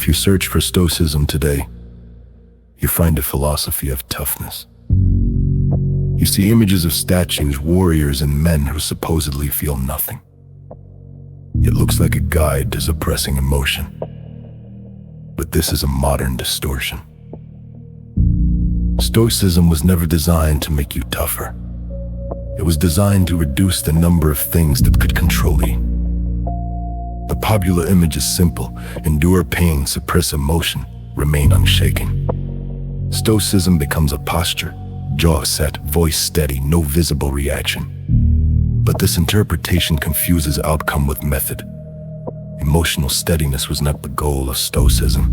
If you search for Stoicism today, you find a philosophy of toughness. You see images of statues, warriors, and men who supposedly feel nothing. It looks like a guide to suppressing emotion. But this is a modern distortion. Stoicism was never designed to make you tougher. It was designed to reduce the number of things that could control you. The popular image is simple: endure pain, suppress emotion, remain unshaken. Stoicism becomes a posture, jaw set, voice steady, no visible reaction. But this interpretation confuses outcome with method. Emotional steadiness was not the goal of Stoicism.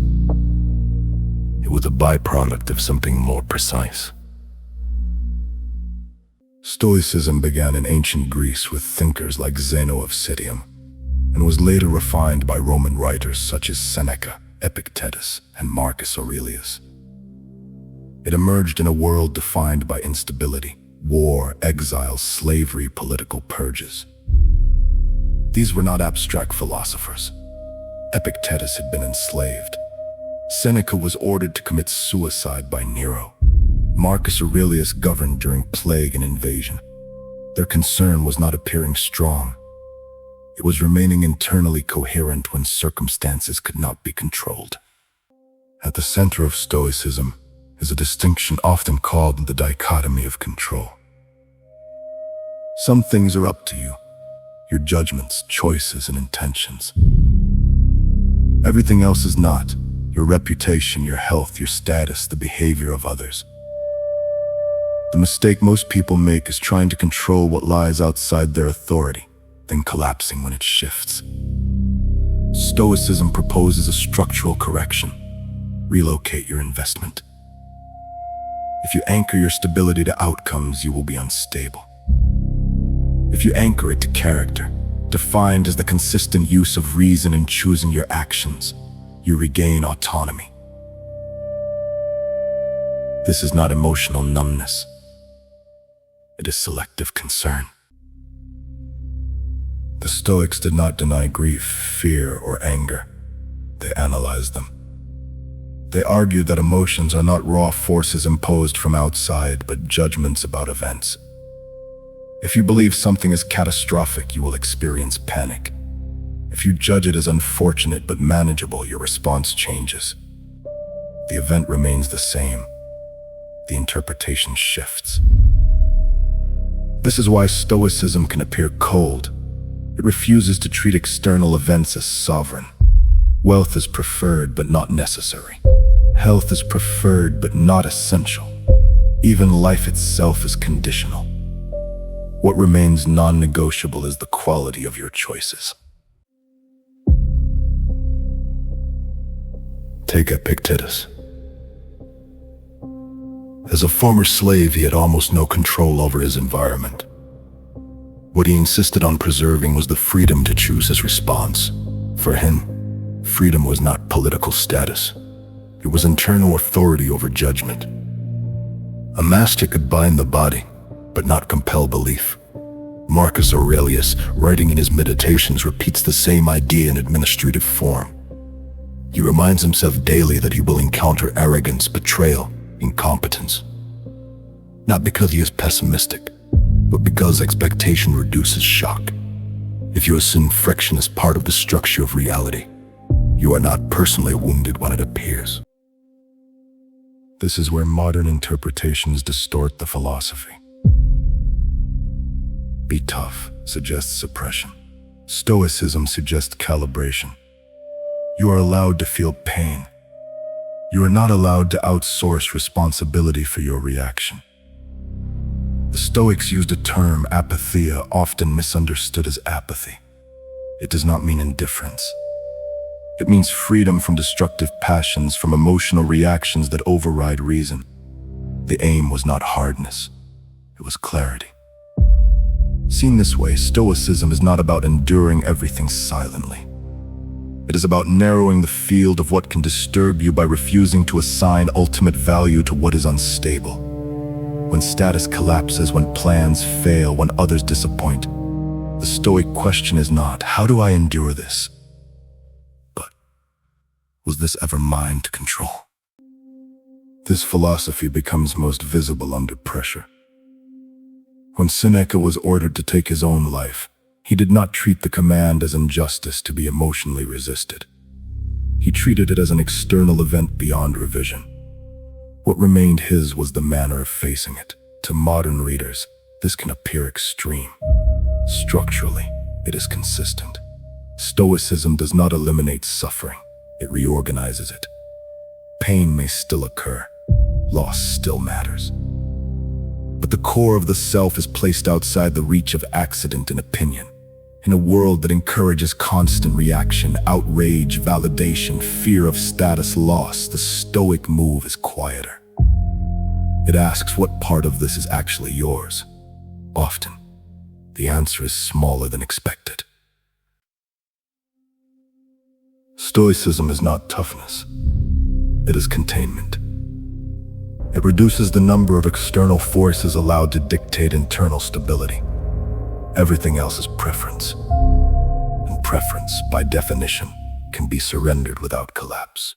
It was a byproduct of something more precise. Stoicism began in ancient Greece with thinkers like Zeno of Citium, and was later refined by Roman writers such as Seneca, Epictetus, and Marcus Aurelius. It emerged in a world defined by instability, war, exile, slavery, political purges. These were not abstract philosophers. Epictetus had been enslaved. Seneca was ordered to commit suicide by Nero. Marcus Aurelius governed during plague and invasion. Their concern was not appearing strong. It was remaining internally coherent when circumstances could not be controlled. At the center of Stoicism is a distinction often called the dichotomy of control. Some things are up to you, your judgments, choices, and intentions. Everything else is not: your reputation, your health, your status, the behavior of others. The mistake most people make is trying to control what lies outside their authority, then collapsing when it shifts. Stoicism proposes a structural correction. Relocate your investment. If you anchor your stability to outcomes, you will be unstable. If you anchor it to character, defined as the consistent use of reason in choosing your actions, you regain autonomy. This is not emotional numbness. It is selective concern. The Stoics did not deny grief, fear, or anger. They analyzed them. They argued that emotions are not raw forces imposed from outside, but judgments about events. If you believe something is catastrophic, you will experience panic. If you judge it as unfortunate but manageable, your response changes. The event remains the same. The interpretation shifts. This is why Stoicism can appear cold. It refuses to treat external events as sovereign. Wealth is preferred but not necessary. Health is preferred but not essential. Even life itself is conditional. What remains non-negotiable is the quality of your choices. Take Epictetus. As a former slave, he had almost no control over his environment. What he insisted on preserving was the freedom to choose his response. For him, freedom was not political status. It was internal authority over judgment. A master could bind the body, but not compel belief. Marcus Aurelius, writing in his Meditations, repeats the same idea in administrative form. He reminds himself daily that he will encounter arrogance, betrayal, incompetence. Not because he is pessimistic, but because expectation reduces shock. If you assume friction is part of the structure of reality, you are not personally wounded when it appears. This is where modern interpretations distort the philosophy. Be tough suggests suppression. Stoicism suggests calibration. You are allowed to feel pain. You are not allowed to outsource responsibility for your reaction. The Stoics used a term, apatheia, often misunderstood as apathy. It does not mean indifference. It means freedom from destructive passions, from emotional reactions that override reason. The aim was not hardness, it was clarity. Seen this way, Stoicism is not about enduring everything silently. It is about narrowing the field of what can disturb you by refusing to assign ultimate value to what is unstable. When status collapses, when plans fail, when others disappoint, the Stoic question is not, how do I endure this? But Was this ever mine to control? This philosophy becomes most visible under pressure. When Seneca was ordered to take his own life, he did not treat the command as injustice to be emotionally resisted. He treated it as an external event beyond revision. What remained his was the manner of facing it. To modern readers, this can appear extreme. Structurally, it is consistent. Stoicism does not eliminate suffering, it reorganizes it. Pain may still occur, loss still matters. But the core of the self is placed outside the reach of accident and opinion. In a world that encourages constant reaction, outrage, validation, fear of status loss, the Stoic move is quieter. It asks what part of this is actually yours. Often, the answer is smaller than expected. Stoicism is not toughness. It is containment. It reduces the number of external forces allowed to dictate internal stability. Everything else is preference. And preference, by definition, can be surrendered without collapse.